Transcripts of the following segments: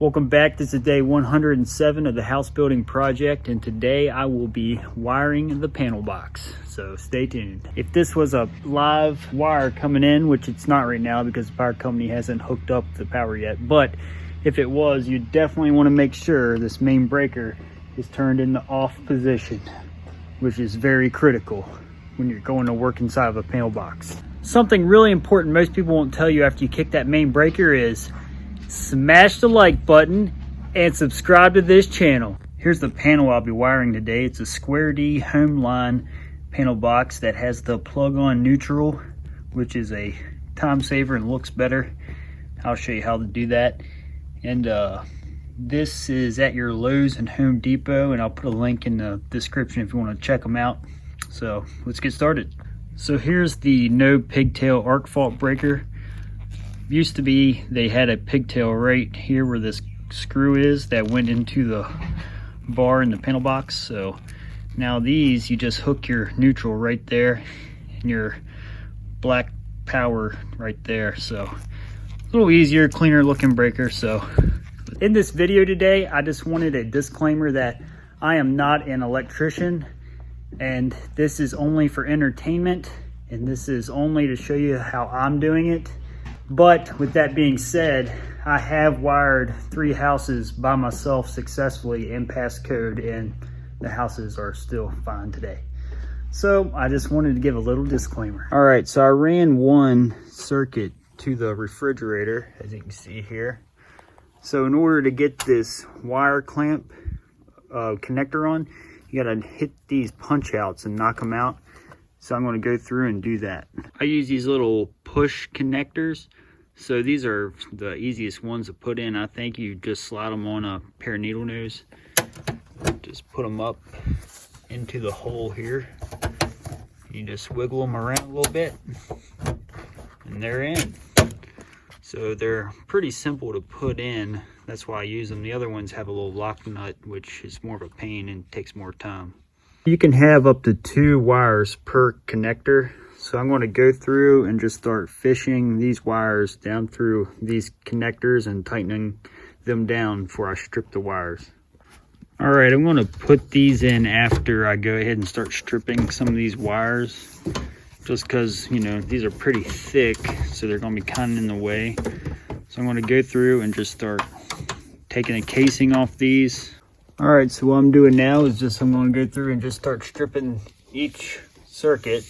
Welcome back. This is day 107 of the house building project, and today I will be wiring the panel box, so stay tuned. If this was a live wire coming in, which it's not right now because the power company hasn't hooked up the power yet, but if it was, you definitely want to make sure this main breaker is turned in the off position, which is very critical when you're going to work inside of a panel box. Something really important most people won't tell you after you kick that main breaker is smash the like button and subscribe to this channel. Here's the panel I'll be wiring today. It's a Square D Homeline panel box that has the plug-on neutral, which is a time saver and looks better. I'll show you how to do that. And this is at your Lowe's and Home Depot, and I'll put a link in the description if you want to check them out. So let's get started. So here's the no pigtail arc fault breaker. Used to be they had a pigtail right here where this screw is that went into the bar in the panel box. So now these, you just hook your neutral right there and your black power right there. So a little easier, cleaner looking breaker. So in this video today, I just wanted a disclaimer that I am not an electrician, and this is only for entertainment, and this is only to show you how I'm doing it. But with that being said, I have wired 3 houses by myself successfully and passed code, and the houses are still fine today. So I just wanted to give a little disclaimer. All right, so I ran one circuit to the refrigerator, as you can see here. So in order to get this wire clamp connector on, you gotta hit these punch outs and knock them out. So I'm gonna go through and do that. I use these little push connectors. So these are the easiest ones to put in. I think you just slide them on a pair of needle nose. Just put them up into the hole here. You just wiggle them around a little bit and they're in. So they're pretty simple to put in. That's why I use them. The other ones have a little lock nut, which is more of a pain and takes more time. You can have up to 2 wires per connector. So I'm going to go through and just start fishing these wires down through these connectors and tightening them down before I strip the wires. All right, I'm going to put these in after I go ahead and start stripping some of these wires, just because, you know, these are pretty thick, so they're going to be kind of in the way. So I'm going to go through and just start taking the casing off these. All right, so what I'm doing now is just I'm going to go through and just start stripping each circuit,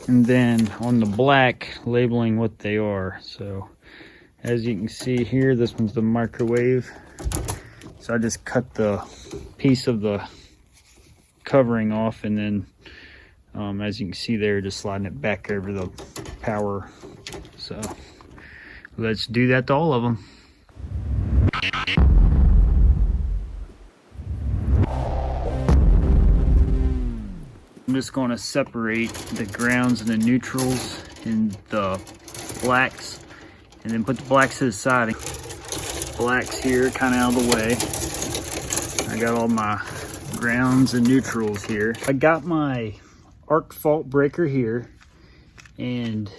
and then on the black labeling what they are. So as you can see here, this one's the microwave. So I just cut the piece of the covering off, and then as you can see there, just sliding it back over the power. So let's do that to all of them. I'm just going to separate the grounds and the neutrals and the blacks, and then put the blacks to the side. Blacks here kind of out of the way. I got all my grounds and neutrals here. I got my arc fault breaker here, and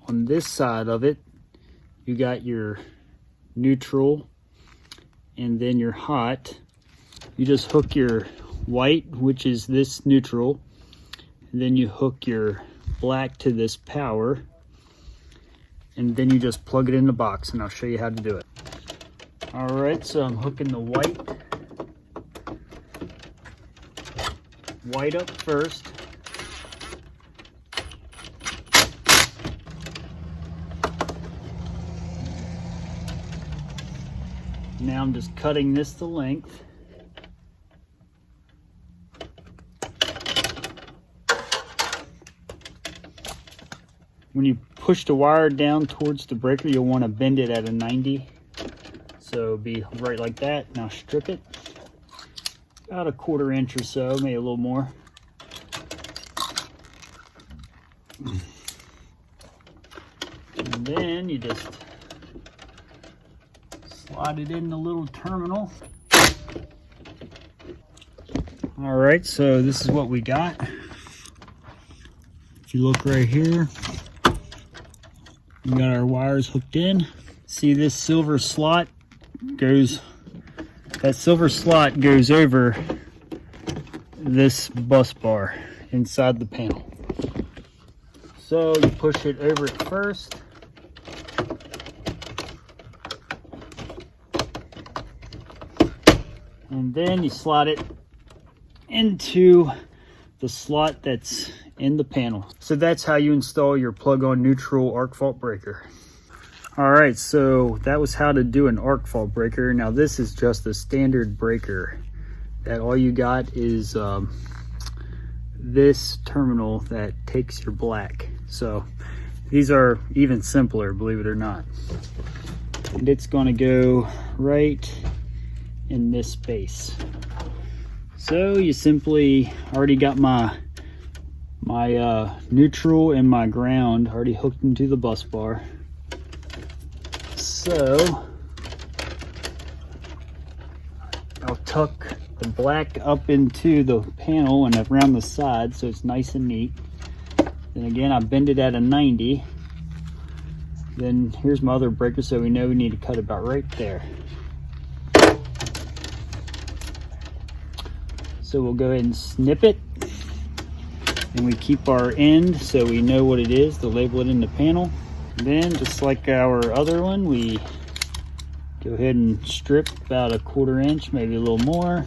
on this side of it you got your neutral and then your hot. You just hook your white, which is this neutral, and then you hook your black to this power, and then you just plug it in the box, and I'll show you how to do it. All right, so I'm hooking the white up first. Now I'm just cutting this to length. When you push the wire down towards the breaker, you'll want to bend it at a 90. So be right like that. Now strip it. About a 1/4 inch or so, maybe a little more. And then you just slide it in the little terminal. All right, so this is what we got. If you look right here, we got our wires hooked in. See this silver slot goes, that silver slot goes over this bus bar inside the panel. So you push it over first. And then you slide it into the slot that's in the panel. So that's how you install your plug-on neutral arc fault breaker. All right, so that was how to do an arc fault breaker. Now this is just a standard breaker that all you got is this terminal that takes your black. So these are even simpler, believe it or not. And it's gonna go right in this space. So you simply already got my neutral and my ground already hooked into the bus bar. So I'll tuck the black up into the panel and around the side so it's nice and neat. Then again, I bend it at a 90. Then here's my other breaker, so we know we need to cut about right there. So we'll go ahead and snip it, and we keep our end so we know what it is to label it in the panel. And then just like our other one, we go ahead and strip about a 1/4 inch, maybe a little more,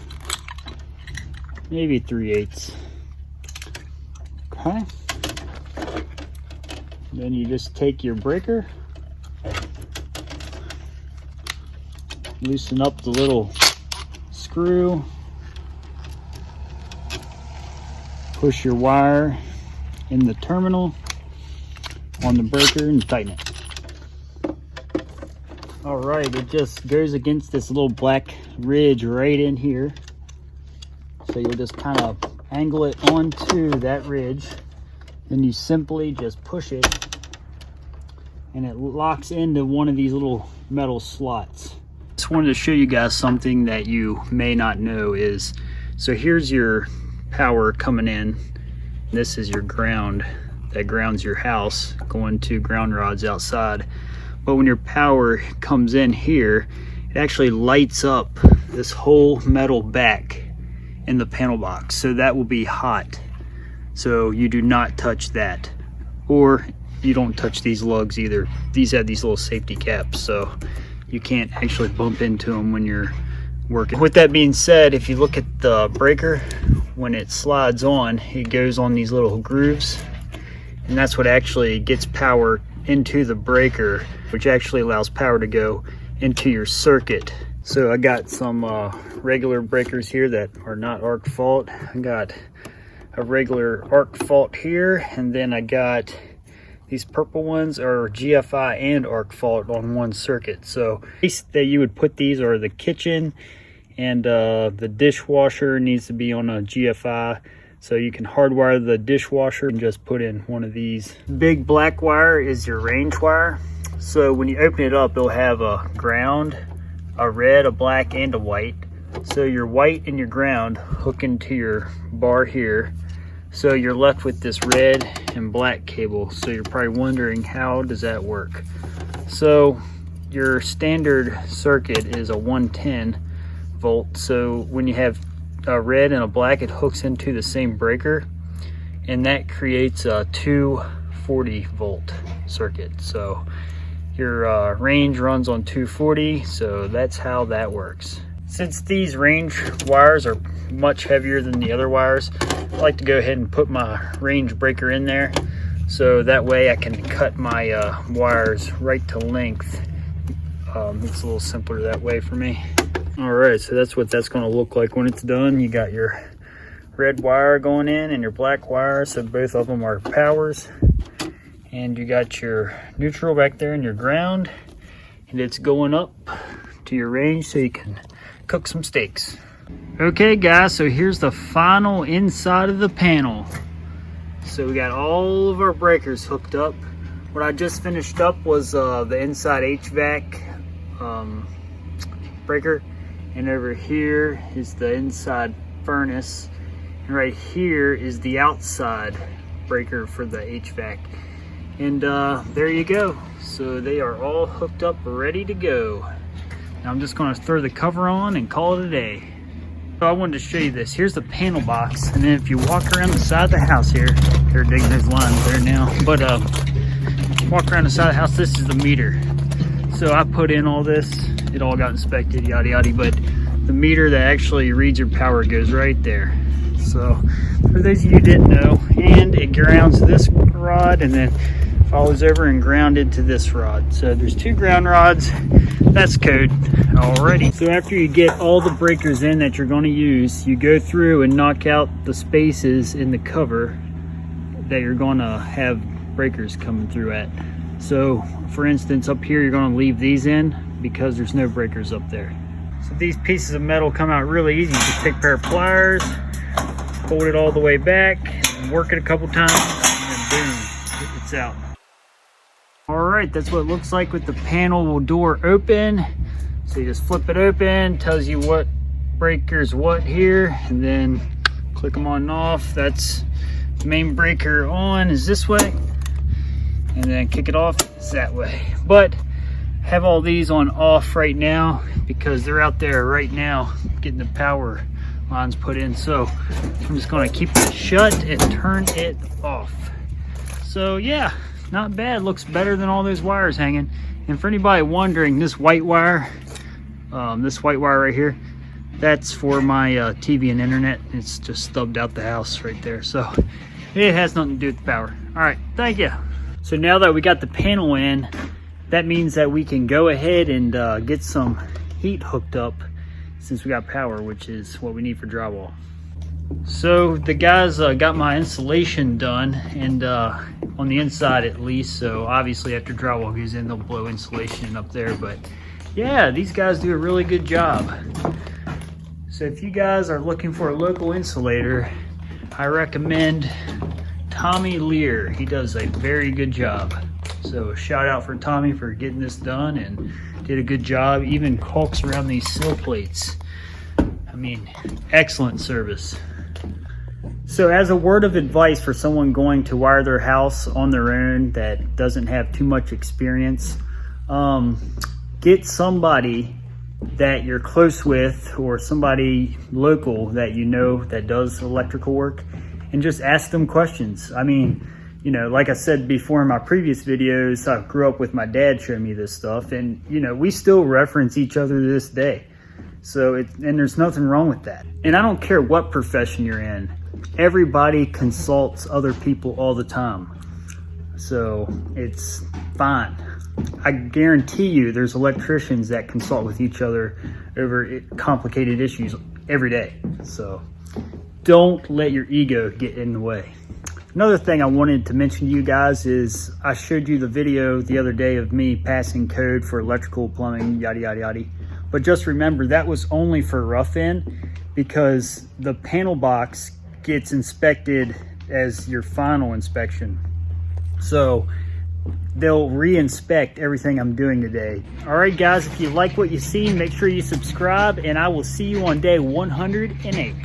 maybe 3/8. Okay. Then you just take your breaker, loosen up the little screw, push your wire in the terminal on the breaker and tighten it. All right, it just goes against this little black ridge right in here. So you'll just kind of angle it onto that ridge. Then you simply just push it and it locks into one of these little metal slots. Just wanted to show you guys something that you may not know is, so here's your power coming in. This is your ground that grounds your house, going to ground rods outside. But when your power comes in here, it actually lights up this whole metal back in the panel box. So that will be hot. So you do not touch that. Or you don't touch these lugs either. These have these little safety caps, so you can't actually bump into them when you're working. With that being said, if you look at the breaker, when it slides on, it goes on these little grooves, and that's what actually gets power into the breaker, which actually allows power to go into your circuit. So I got some regular breakers here that are not arc fault. I got a regular arc fault here, and then I got these purple ones are GFI and arc fault on one circuit. So that you would put these are the kitchen, and the dishwasher needs to be on a GFI. So you can hardwire the dishwasher and just put in one of these. Big black wire is your range wire. So when you open it up, it'll have a ground, a red, a black, and a white. So your white and your ground hook into your bar here. So you're left with this red and black cable. So you're probably wondering, how does that work? So your standard circuit is a 110 volt. So when you have a red and a black, it hooks into the same breaker, and that creates a 240 volt circuit. So your range runs on 240, so that's how that works. Since these range wires are much heavier than the other wires, I like to go ahead and put my range breaker in there, so that way I can cut my wires right to length. It's a little simpler that way for me. All right, so that's what that's gonna look like when it's done. You got your red wire going in and your black wire, so both of them are powers. And you got your neutral back there and your ground, and it's going up to your range so you can cook some steaks. Okay guys, so here's the final inside of the panel. So we got all of our breakers hooked up. What I just finished up was the inside HVAC breaker. And over here is the inside furnace. And right here is the outside breaker for the HVAC. And there you go. So they are all hooked up, ready to go. Now I'm just gonna throw the cover on and call it a day. So I wanted to show you this. Here's the panel box, and then if you walk around the side of the house here, they're digging those lines there now, but walk around the side of the house, this is the meter. So I put in all this, it all got inspected, yada yada, but the meter that actually reads your power goes right there. So for those of you who didn't know, and it grounds this rod and then follows over and grounded to this rod. So there's 2 ground rods. That's code already. So after you get all the breakers in that you're going to use, you go through and knock out the spaces in the cover that you're going to have breakers coming through at. So for instance, up here you're going to leave these in because there's no breakers up there. So these pieces of metal come out really easy. You just take a pair of pliers, hold it all the way back, and work it a couple times, and then boom, it's out. All right, that's what it looks like with the panel door open. So you just flip it open, tells you what breaker's what here, and then click them on and off. That's the main breaker on is this way, and then kick it off is that way. But have all these on off right now because they're out there right now getting the power lines put in. So I'm just going to keep it shut and turn it off. So yeah, not bad. Looks better than all those wires hanging. And for anybody wondering, this white wire right here, that's for my TV and internet. It's just stubbed out the house right there, so it has nothing to do with the power. All right, thank you. So now that we got the panel in, that means that we can go ahead and get some heat hooked up since we got power, which is what we need for drywall. So the guys got my insulation done, and on the inside at least. So obviously after drywall goes in, they'll blow insulation up there. But yeah, these guys do a really good job. So if you guys are looking for a local insulator, I recommend Tommy Lear. He does a very good job. So shout out for Tommy for getting this done, and did a good job. Even caulks around these sill plates. I mean, excellent service. So as a word of advice for someone going to wire their house on their own that doesn't have too much experience, get somebody that you're close with or somebody local that you know that does electrical work, and just ask them questions. I mean, you know, like I said before in my previous videos, I grew up with my dad showing me this stuff, and you know, we still reference each other to this day. So and there's nothing wrong with that. And I don't care what profession you're in, everybody consults other people all the time. So it's fine. I guarantee you there's electricians that consult with each other over complicated issues every day. So don't let your ego get in the way. Another thing I wanted to mention to you guys is I showed you the video the other day of me passing code for electrical, plumbing, yada, yada, yada. But just remember, that was only for rough in, because the panel box gets inspected as your final inspection. So they'll re-inspect everything I'm doing today. All right, guys, if you like what you see, make sure you subscribe, and I will see you on day 108.